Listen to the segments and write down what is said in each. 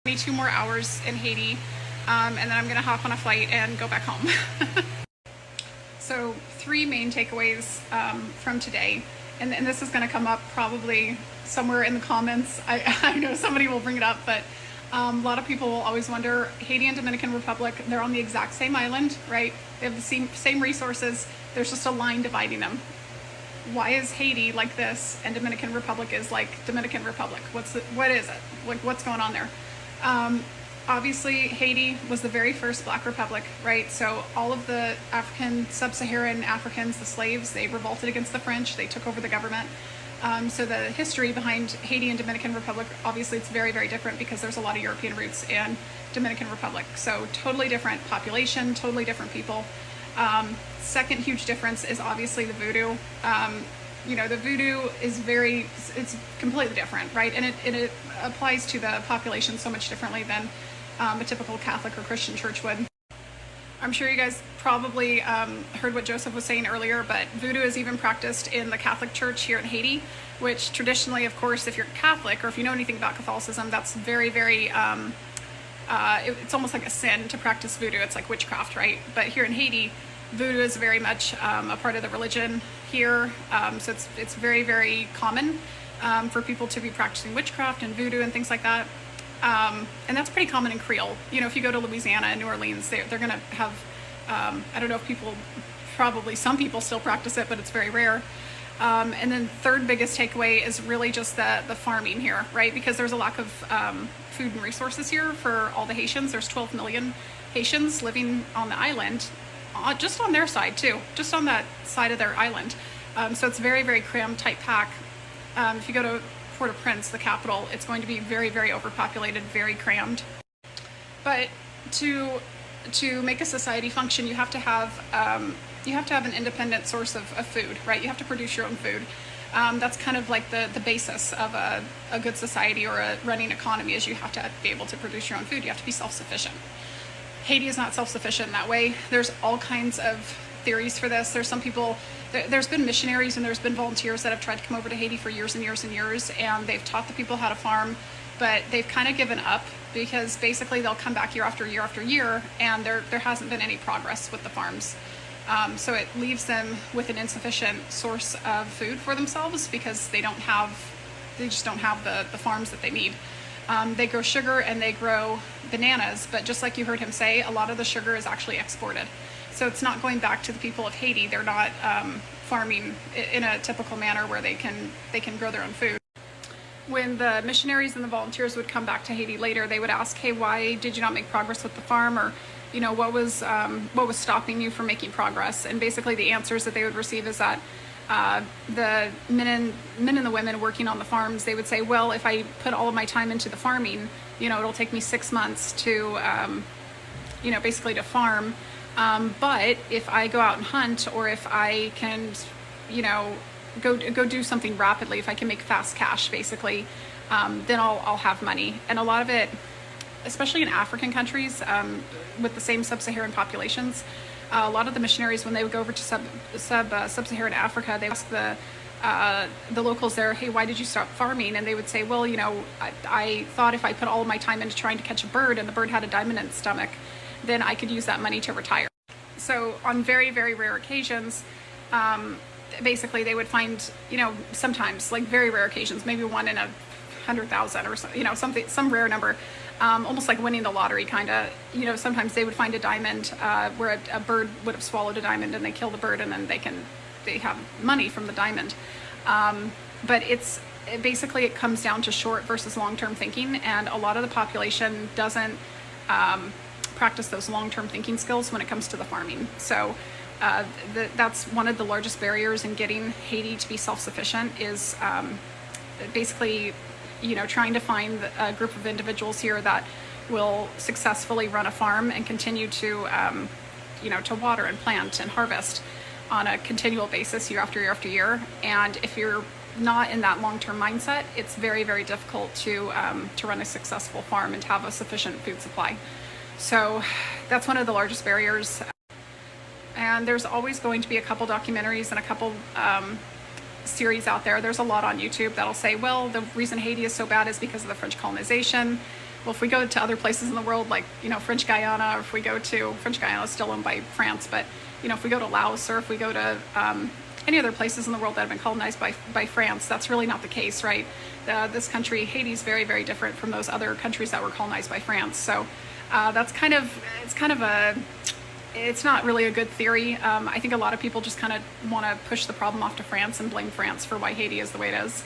22 more hours in Haiti, and then I'm gonna hop on a flight and go back home. So 3 main takeaways from today, and this is gonna come up probably somewhere in the comments. I know somebody will bring it up, but a lot of people will always wonder, Haiti and Dominican Republic, they're on the exact same island, right? They have the same resources, there's just a line dividing them. Why is Haiti like this and Dominican Republic is like Dominican Republic? What is it? Like, what's going on there? Obviously, Haiti was the very first Black republic, right? So all of the sub-Saharan Africans, the slaves, they revolted against the French. They took over the government. So the history behind Haiti and Dominican Republic, obviously it's very, very different because there's a lot of European roots in Dominican Republic. So totally different population, totally different people. Second huge difference is obviously the voodoo. The voodoo is it's completely different, right? And it applies to the population so much differently than a typical Catholic or Christian church would. I'm sure you guys probably heard what Joseph was saying earlier, but voodoo is even practiced in the Catholic Church here in Haiti, which traditionally, of course, if you're Catholic or if you know anything about Catholicism, that's very, very, it's almost like a sin to practice voodoo. It's like witchcraft, right? But here in Haiti, voodoo is very much a part of the religion here, so it's very, very common for people to be practicing witchcraft and voodoo and things like that. And that's pretty common in Creole. You know, if you go to Louisiana and New Orleans, they're going to have, I don't know if probably some people still practice it, but it's very rare. And then third biggest takeaway is really just the farming here, right? Because there's a lack of food and resources here for all the Haitians. There's 12 million Haitians living on the island, just on their side too, just on that side of their island. So it's very, very crammed, tight pack. If you go to Port-au-Prince, the capital, it's going to be very, very overpopulated, very crammed. But to make a society function, you have to have an independent source of food, right? You have to produce your own food. That's kind of like the basis of a good society or a running economy, is you have to be able to produce your own food. You have to be self-sufficient. Haiti is not self-sufficient in that way. There's all kinds of theories for this. There's been missionaries and there's been volunteers that have tried to come over to Haiti for years and years and years, and they've taught the people how to farm, but they've kind of given up because basically they'll come back year after year after year and there hasn't been any progress with the farms. So it leaves them with an insufficient source of food for themselves because they just don't have the farms that they need. They grow sugar and they grow bananas, but just like you heard him say, a lot of the sugar is actually exported. So it's not going back to the people of Haiti. They're not farming in a typical manner where they can grow their own food. When the missionaries and the volunteers would come back to Haiti later, they would ask, hey, why did you not make progress with the farm? Or, what was stopping you from making progress? And basically the answers that they would receive is that the men and the women working on the farms, they would say, well, if I put all of my time into the farming, it'll take me 6 months to, basically to farm. But if I go out and hunt, or if I can, go do something rapidly, if I can make fast cash, basically, then I'll have money. And a lot of it, especially in African countries, with the same sub-Saharan populations, a lot of the missionaries, when they would go over to sub-Saharan Africa, they ask the locals there, hey, why did you stop farming? And they would say, well, I thought if I put all of my time into trying to catch a bird and the bird had a diamond in its stomach, then I could use that money to retire. So on very, very rare occasions, basically they would find, sometimes, like very rare occasions, maybe 1 in 100,000 or some rare number, almost like winning the lottery kind of, sometimes they would find a diamond where a bird would have swallowed a diamond, and they kill the bird and then they have money from the diamond. But basically it comes down to short versus long-term thinking, and a lot of the population doesn't practice those long-term thinking skills when it comes to the farming. So that's one of the largest barriers in getting Haiti to be self-sufficient is basically, trying to find a group of individuals here that will successfully run a farm and continue to, to water and plant and harvest on a continual basis year after year after year. And if you're not in that long-term mindset, it's very, very difficult to run a successful farm and to have a sufficient food supply. So that's one of the largest barriers. And there's always going to be a couple documentaries and a couple series out there. There's a lot on YouTube that'll say, well, the reason Haiti is so bad is because of the French colonization. well, if we go to other places in the world, like, French Guyana, or if we go to, French Guyana is still owned by France, but, if we go to Laos, or if we go to any other places in the world that have been colonized by France, that's really not the case, right? This country, Haiti, is very, very different from those other countries that were colonized by France. So it's not really a good theory. I think a lot of people just kind of want to push the problem off to France and blame France for why Haiti is the way it is.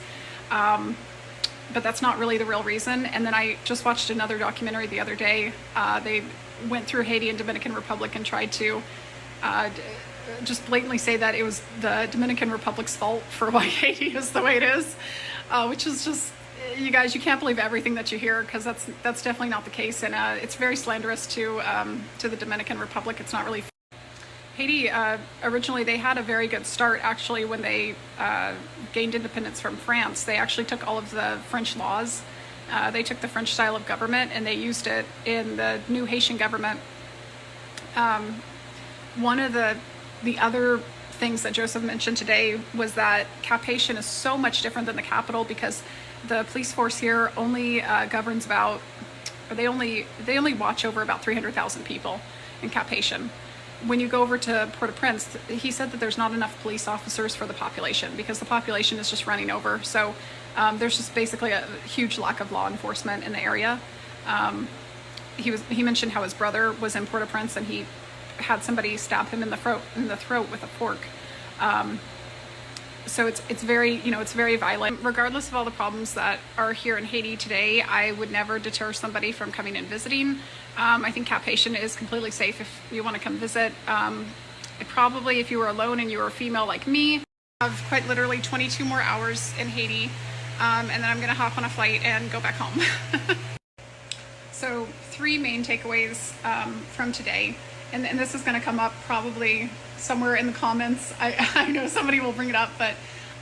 But that's not really the real reason. And then I just watched another documentary the other day. They went through Haiti and Dominican Republic and tried to just blatantly say that it was the Dominican Republic's fault for why Haiti is the way it is, which is just, you guys, you can't believe everything that you hear, because that's definitely not the case, and it's very slanderous to the Dominican Republic. It's not really. Haiti, originally they had a very good start, actually, when they gained independence from France. They actually took all of the French laws, they took the French style of government, and they used it in the new Haitian government. One of the other things that Joseph mentioned today was that Cap Haitian is so much different than the capital, because the police force here only governs about, or they only watch over about 300,000 people in Cap Haitian. When you go over to Port-au-Prince, he said that there's not enough police officers for the population, because the population is just running over. So there's just basically a huge lack of law enforcement in the area. He mentioned how his brother was in Port-au-Prince and he had somebody stab him in the throat with a fork. So it's very violent. Regardless of all the problems that are here in Haiti today, I would never deter somebody from coming and visiting. I think Cap Haitian is completely safe if you want to come visit. Probably if you were alone and you were a female like me, I have quite literally 22 more hours in Haiti, and then I'm gonna hop on a flight and go back home. So 3 main takeaways from today. And this is going to come up probably somewhere in the comments. I know somebody will bring it up, but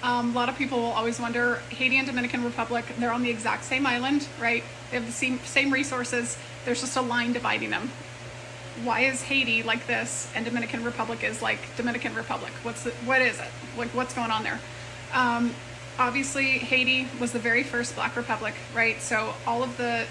a lot of people will always wonder, Haiti and Dominican Republic, they're on the exact same island, right? They have the same resources. There's just a line dividing them. Why is Haiti like this and Dominican Republic is like Dominican Republic? What is it? Like, what's going on there? Obviously, Haiti was the very first Black republic, right? So all of the